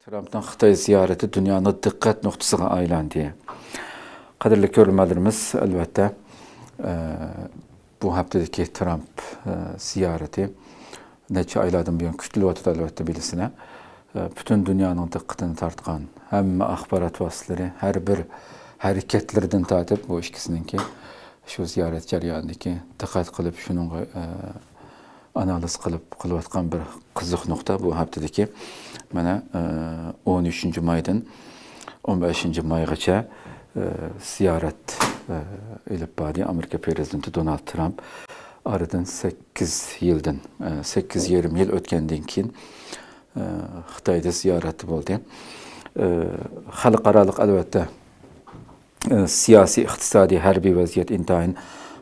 Trump'ın Xitay ziyareti dünyanın dikkat noktasına aylandı. Kadirli görülmelerimiz elbette bu haftadaki Trump ziyareti neçe aylardan bir kütlü vatıda elbette bilisine bütün dünyanın dikkatini tartkan hem akbarat vasıtları her bir hareketlerden tatip bu ikisininki şu ziyaret jarayonidagi dikkat kılıp şunun analiz kılıvatkan bir kızık nokta bu haftadaki mana 13 maydan 15 maygacha ziyaret ilip badi Amerika prezidenti Donald Trump aradan 8 yıldan 8-20 yıl ötkendan keyin Xitayda ziyareti oldu. Xalqaralıq elbette siyasi, iqtisadi, harbiy vaziyat intayin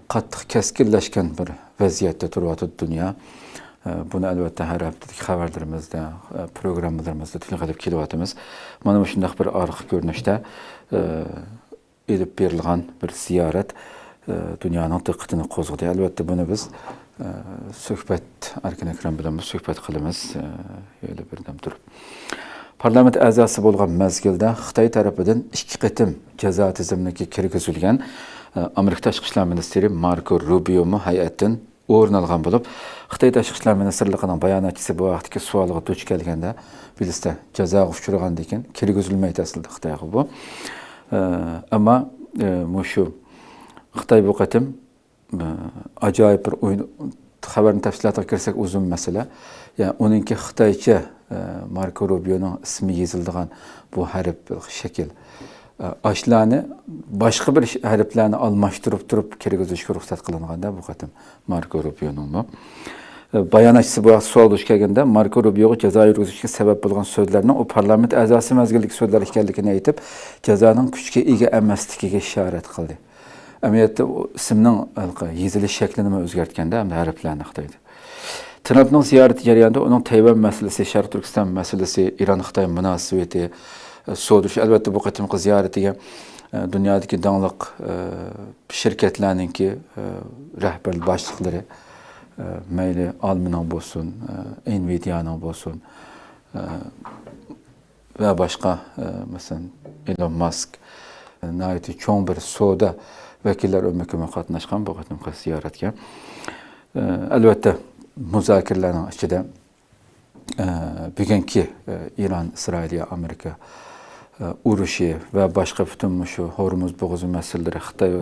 qattiq keskinleşken bir vaziyette turuyotdi dünya. Bunu elbette her haftaki haberlerimizde, programlarımızda tilgilip kelyapmiz. Mana shunday bir arıq görünüşte elip berilgan bir ziyaret dünyanın diqqatini qo'zg'adi. Elbette bunu biz suhbat Erkin Akram bilan suhbat qilamiz. Öyle birden turib. Parlament a'zosi bo'lgan mezgilda Xitoy tarafidan 2 qitim jazo tizimiga kirgizilgan Amerika Tashqi ishlar ministri Marco Rubio hay'atdan o'rin olgan bo'lib, Xitoy Tashqi ishlar ministrligining bayonotchisi bu vaqtdagi savolga duch kelganda bilishda jazoga uchragandan keyin kirgizilmaydi aslida Xitoyga bu. Ama shu Xitoy bu qitim ajoyib bir o'yin xabarning tafsilotiga kirsak uzun masala. Yani onunki Xitoycha Marco Rubio'nun ismi yazıldığı bu harf şekil aşlarını başka bir harflerini almashtırıp durup kirgizishga ruxsat qilinganda bu qatim Marco Rubio'nun bu. Bayonotchisi bu savol duch kelganda Marco Rubio'ga jazo yurgizishga sabab bo'lgan so'zlarning o parlament a'zosi mazgillik so'zlar ekanligini aytib, jazoning kuchga ega emasligiga ishorat qildi. Amaliyotda ismning yezilish shaklini o'zgartganda hamda harflarni Xitoyda. Trump'ın ziyareti jarayonida onun Tayvan meselesi, Şarq Türkistan meselesi, İran-Xitoy münasebeti, so'dush elbette bu qatimki ziyaretiga dünyadaki dаңlıq şirketlarninki rahbar başlıqları mayli Alman'ın bo'lsin, Nvidia'nın bo'lsin ve başka mesela Elon Musk nayeti çoğun bir soda vekiller ömekime qatnaşgan bu qatimki ziyaretga elbette muzokaralarning ichida bugungi İran, İsrail, Amerika urushi va boshqa butun shu Hormuz bo'g'ozi masalalari, Xitoy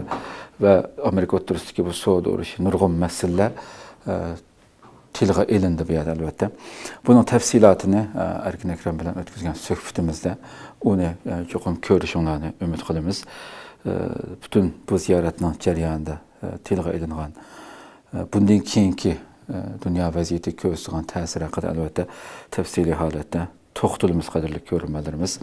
va Amerika o'rtasidagi bu savdo urushi, nurg'un masalalar tilga elindi bu yerda albatta. Bunun tafsilotini Erkin Akram bilan o'tkazgan suhbatimizda uni cho'qim ko'rishinglarni umid qilamiz. Butun bu ziyoratning jarayonida tilga elingan bundan keyingi dünya vaziyeti ko'rsatgan ta'sir haqida albatta tafsiliy holatda to'xtalamiz qadrli ko'ruvchilarimiz.